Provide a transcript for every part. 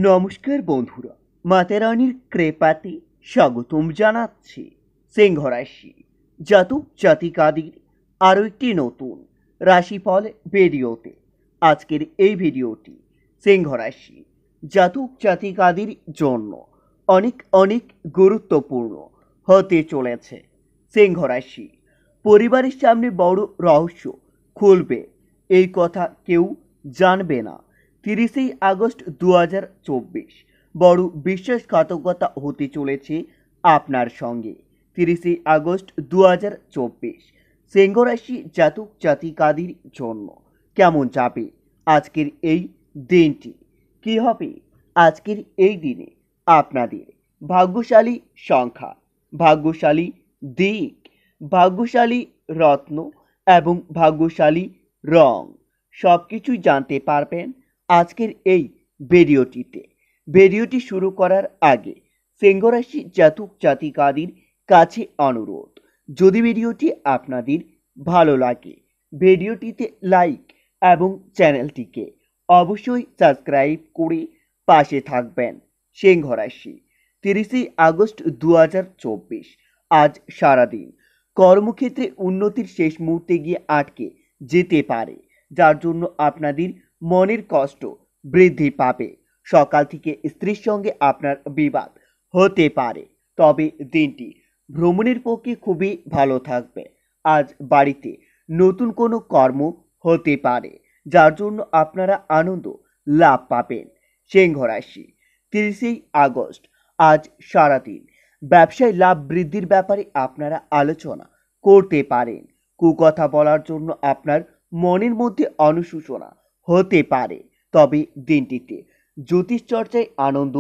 নমস্কার বন্ধুরা, মাতারানির কৃপাতে স্বাগতম জানাচ্ছি সিংহ রাশি জাতক জাতিকাদের আরও একটি নতুন রাশিফল ভিডিওতে। আজকের এই ভিডিওটি সিংহ রাশি জাতক জাতিকাদের জন্য অনেক অনেক গুরুত্বপূর্ণ হতে চলেছে। সিংহ রাশি পরিবারের সামনে বড় রহস্য খুলবে, এই কথা কেউ জানবে না। 30 আগস্ট 2024 বড় বিশ্বাসঘাতকতা হতে চলেছে আপনার সঙ্গে। 30 আগস্ট 2024 সিংহ রাশি জাতক জাতিকাদের জন্য কেমন যাবে আজকের এই দিনটি? কি হবে আজকের এই দিনে আপনাদের ভাগ্যশালী সংখ্যা, ভাগ্যশালী দিক, ভাগ্যশালী রত্ন এবং ভাগ্যশালী রং সব কিছুই জানতে পারবেন আজকের এই ভিডিওটিতে। ভিডিওটি শুরু করার আগে সিংহ রাশি জাতক জাতিকাদের কাছে অনুরোধ, যদি ভিডিওটি আপনাদের ভালো লাগে ভিডিওটিতে লাইক এবং চ্যানেলটিকে অবশ্যই সাবস্ক্রাইব করে পাশে থাকবেন। সিংহ রাশি 30 আগস্ট 2024 আজ সারাদিন কর্মক্ষেত্রে উন্নতির শেষ মুহূর্তে গিয়ে আটকে যেতে পারে, যার জন্য আপনাদের মনের কষ্ট বৃদ্ধি পাবে। সকাল থেকে স্ত্রীর সঙ্গে আপনার বিবাদ হতে পারে, তবে দিনটি ভ্রমণের পক্ষে খুবই ভালো থাকবে। আজ বাড়িতে নতুন কোনো কর্ম হতে পারে, যার জন্য আপনারা আনন্দ লাভ পাবেন। সিংহ রাশি 30 আগস্ট আজ সারাদিন ব্যবসায় লাভ বৃদ্ধির ব্যাপারে আপনারা আলোচনা করতে পারেন। কুকথা বলার জন্য আপনার মনের মধ্যে অনুশোচনা হতে পারে, তবে দিনটিতে জ্যোতিষ চর্চায় আনন্দ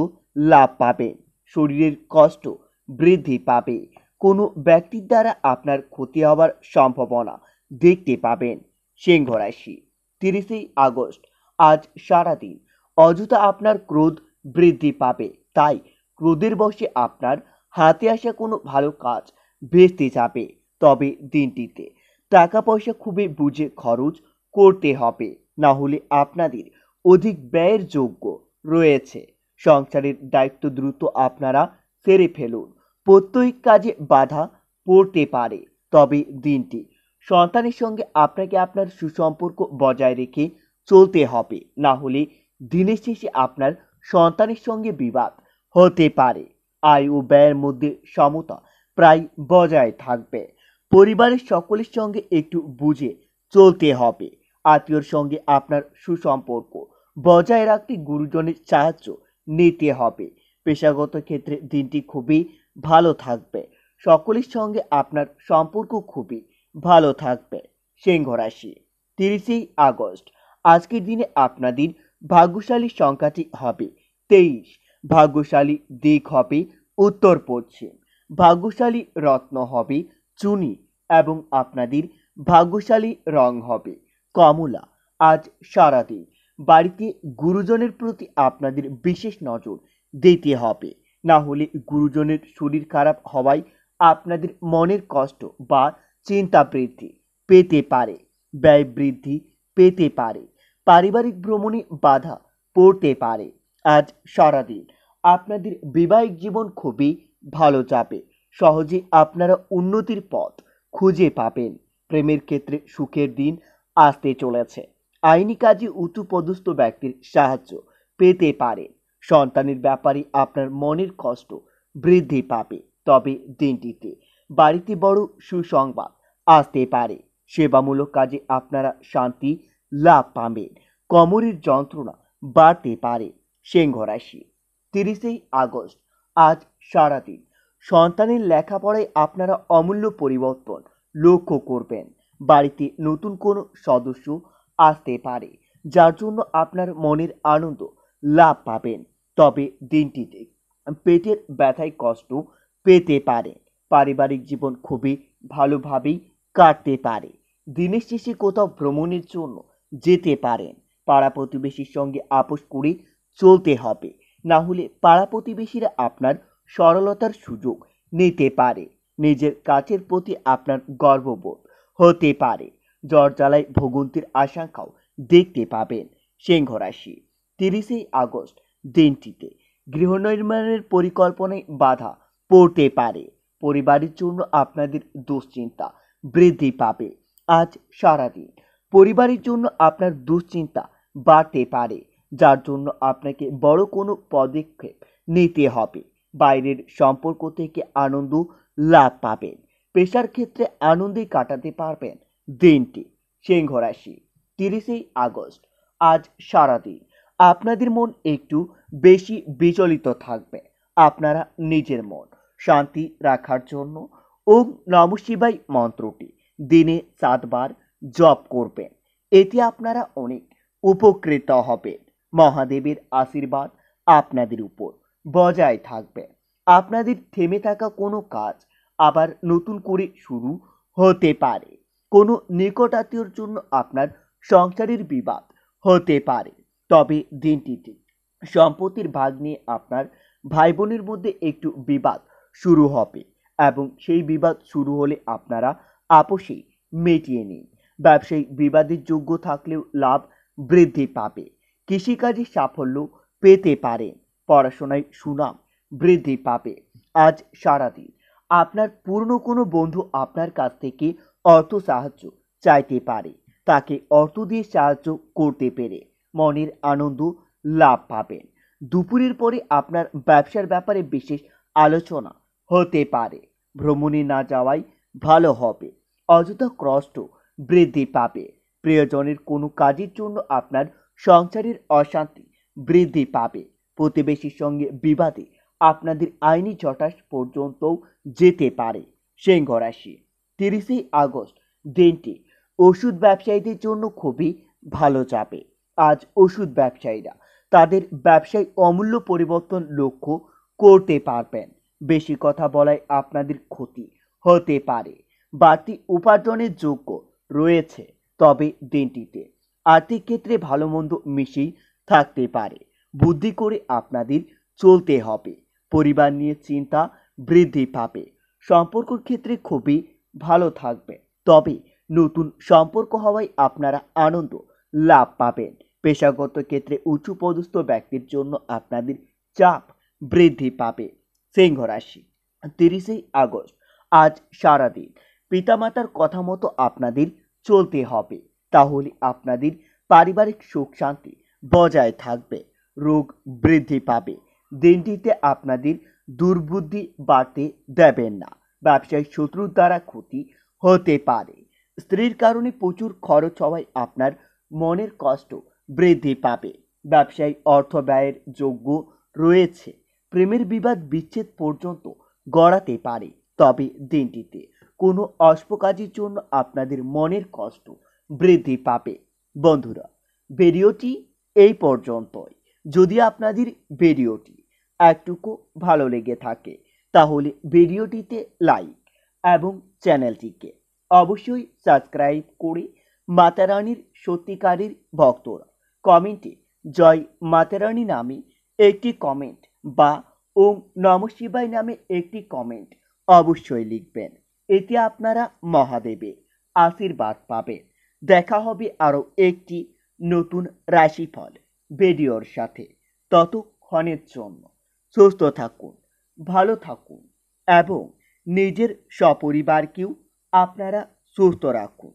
লাভ পাবেন। শরীরের কষ্ট বৃদ্ধি পাবে, কোনো ব্যক্তির দ্বারা আপনার ক্ষতি হওয়ার সম্ভাবনা দেখতে পাবেন। সিংহ রাশি 30 আগস্ট আজ সারাদিন অযথা আপনার ক্রোধ বৃদ্ধি পাবে, তাই ক্রোধের বশে আপনার হাতে আসা কোনো ভালো কাজ ভেস্তে যাবে। তবে দিনটিতে টাকা পয়সা খুবই বুঝে খরচ করতে হবে, না হলে আপনাদের অধিক ব্যয়ের যোগ্য রয়েছে। সংসারের দায়িত্ব দ্রুত আপনারা সেরে ফেলুন, প্রত্যেক কাজে বাধা পড়তে পারে। তবে দিনটি সন্তানের সঙ্গে আপনাকে আপনার সুসম্পর্ক বজায় রেখে চলতে হবে, না হলে দিনের শেষে আপনার সন্তানের সঙ্গে বিবাদ হতে পারে। আয় ও ব্যয়ের মধ্যে সমতা প্রায় বজায় থাকবে। পরিবারের সকলের সঙ্গে একটু বুঝে চলতে হবে। আত্মীয়র সঙ্গে আপনার সুসম্পর্ক বজায় রাখতে গুরুজনের সাহায্য নিতে হবে। পেশাগত ক্ষেত্রে দিনটি খুবই ভালো থাকবে, সকলের সঙ্গে আপনার সম্পর্ক খুবই ভালো থাকবে। সিংহ রাশি 30 আগস্ট আজকের দিনে আপনাদের ভাগ্যশালী সংখ্যাটি হবে 23, ভাগ্যশালী দিক হবে উত্তর পশ্চিম, ভাগ্যশালী রত্ন হবে চুনি এবং আপনাদের ভাগ্যশালী রং হবে কমলা। আজ সারাদিন বাড়িতে গুরুজনের প্রতি আপনাদের বিশেষ নজর দিতে হবে, না হলে গুরুজনের শরীর খারাপ হওয়ায় আপনাদের মনের কষ্ট বা চিন্তা বৃদ্ধি পেতে পারে, ব্যয় বৃদ্ধি পেতে পারে, পারিবারিক ভ্রমণে বাধা পড়তে পারে। আজ সারাদিন আপনাদের বৈবাহিক জীবন খুবই ভালো যাবে, সহজে আপনারা উন্নতির পথ খুঁজে পাবেন। প্রেমের ক্ষেত্রে সুখের দিন আসতে চলেছে, আইনি কাজে উচ্চপদস্থ ব্যক্তির সাহায্য পেতে পারেন। সন্তানের ব্যাপারে আপনার মনের কষ্ট বৃদ্ধি পাবে, তবে দিনটিতে বাড়িতে বড় সুসংবাদ আসতে পারে। সেবামূলক কাজে আপনারা শান্তি লাভ পাবেন, কোমরের যন্ত্রণা বাড়তে পারে। সিংহ রাশি 30 আগস্ট আজ সারাদিন সন্তানের লেখাপড়ায় আপনারা অমূল্য পরিবর্তন লক্ষ্য করবেন। বাড়িতে নতুন কোনো সদস্য আসতে পারে, যার জন্য আপনার মনের আনন্দ লাভ পাবেন। তবে দিনটিতে পেটের ব্যথায় কষ্ট পেতে পারে। পারিবারিক জীবন খুবই ভালোভাবেই কাটতে পারে। দিনের শেষে কোথাও ভ্রমণের জন্য যেতে পারেন। পাড়া প্রতিবেশীর সঙ্গে আপোষ করে চলতে হবে, না হলে পাড়া প্রতিবেশীরা আপনার সরলতার সুযোগ নিতে পারে। নিজের কাজের প্রতি আপনার গর্ববোধ হতে পারে। জ্বর জ্বালায় ভোগান্তির আশঙ্কাও দেখতে পাবেন। সিংহ রাশি 30 আগস্ট দিনটিতে গৃহ নির্মাণের পরিকল্পনায় বাধা পড়তে পারে। পরিবারের জন্য আপনাদের দুশ্চিন্তা বৃদ্ধি পাবে। আজ সারাদিন পরিবারের জন্য আপনার দুশ্চিন্তা বাড়তে পারে, যার জন্য আপনাকে বড় কোনো পদক্ষেপ নিতে হবে। বাইরের সম্পর্ক থেকে আনন্দ লাভ পাবেন। পেশার ক্ষেত্রে আনন্দে কাটাতে পারবেন দিনটি। সিংহ রাশি 30 আগস্ট আজ সারাদিন আপনাদের মন একটু বেশি বিচলিত থাকবে। আপনারা নিজের মন শান্তি রাখার জন্য ওম নমঃ শিবায় মন্ত্রটি দিনে 7 বার জপ করবেন। এতে আপনারা অনেক উপকৃত হবেন। মহাদেবের আশীর্বাদ আপনাদের উপর বজায় থাকবে। আপনাদের থেমে থাকা কোনো কাজ আবার নতুন করে শুরু হতে পারে। কোনো নিকট আত্মীয়র জন্য আপনার সংসারের বিবাদ হতে পারে। তবে দিনটিতে সম্পত্তির ভাগ নিয়ে আপনার ভাই বোনের মধ্যে একটু বিবাদ শুরু হবে এবং সেই বিবাদ শুরু হলে আপনারা আপোষেই মিটিয়ে নিন। ব্যবসায়ী বিবাদের যোগ্য থাকলেও লাভ বৃদ্ধি পাবে। কৃষিকাজে সাফল্য পেতে পারেন। পড়াশোনায় সুনাম বৃদ্ধি পাবে। আজ সারাদিন আপনার পুরনো কোনো বন্ধু আপনার কাছ থেকে অর্থ সাহায্য চাইতে পারে। তাকে অর্থ দিয়ে সাহায্য করতে পেরে মনের আনন্দ লাভ পাবেন। দুপুরের পরে আপনার ব্যবসার ব্যাপারে বিশেষ আলোচনা হতে পারে। ভ্রমণে না যাওয়াই ভালো হবে। অযথা কষ্ট বৃদ্ধি পাবে। প্রিয়জনের কোনো কাজের জন্য আপনার সংসারের অশান্তি বৃদ্ধি পাবে। প্রতিবেশীর সঙ্গে বিবাদে আপনাদের আইনি জটাস পর্যন্তও যেতে পারে। সিংহ রাশি 30 আগস্ট দিনটি ওষুধ ব্যবসায়ীদের জন্য খুবই ভালো যাবে। আজ ওষুধ ব্যবসায়ীরা তাদের ব্যবসায় অমূল্য পরিবর্তন লক্ষ্য করতে পারবেন। বেশি কথা বলায় আপনাদের ক্ষতি হতে পারে। বাড়তি উপার্জনের যোগ্য রয়েছে। তবে দিনটিতে আর্থিক ক্ষেত্রে ভালো মন্দ মিশেই থাকতে পারে। বুদ্ধি করে আপনাদের চলতে হবে। পরিবার নিয়ে চিন্তা বৃদ্ধি পাবে। সম্পর্কের ক্ষেত্রে খুবই ভালো থাকবে। তবে নতুন সম্পর্ক হওয়ায় আপনারা আনন্দ লাভ পাবেন। পেশাগত ক্ষেত্রে উঁচু পদস্থ ব্যক্তির জন্য আপনাদের চাপ বৃদ্ধি পাবে। সিংহ রাশি 30 আগস্ট আজ সারাদিন পিতামাতার কথা মতো আপনাদের চলতে হবে। তাহলে আপনাদের পারিবারিক সুখ শান্তি বজায় থাকবে। রোগ বৃদ্ধি পাবে। দিনটিতে আপনাদের দুর্বুদ্ধি বাড়তে দেবেন না। ব্যবসায়িক শত্রুর দ্বারা ক্ষতি হতে পারে। স্ত্রীর কারণে প্রচুর খরচ হওয়ায় আপনার মনের কষ্ট বৃদ্ধি পাবে। ব্যবসায়িক অর্থ ব্যয়ের যোগ্য রয়েছে। প্রেমের বিবাদ বিচ্ছেদ পর্যন্ত গড়াতে পারে। তবে দিনটিতে কোনো অশুভ কাজের জন্য আপনাদের মনের কষ্ট বৃদ্ধি পাবে। বন্ধুরা, ভিডিওটি এই পর্যন্তই। যদি আপনাদের ভিডিওটি একটুকু ভালো লেগে থাকে তাহলে ভিডিওটিতে লাইক এবং চ্যানেলটিকে অবশ্যই সাবস্ক্রাইব করে মাতারানীর সত্যিকারের ভক্তরা কমেন্টে জয় মাতারানী নামে একটি কমেন্ট বা ওম নমঃ শিবায় নামে একটি কমেন্ট অবশ্যই লিখবেন। এতে আপনারা মহাদেবের আশীর্বাদ পাবেন। দেখা হবে আরও একটি নতুন রাশিফল ভিডিওর সাথে। ততক্ষণের জন্য সুস্থ থাকুন, ভালো থাকুন এবং নিজের সপরিবারকেও আপনারা সুস্থ রাখুন।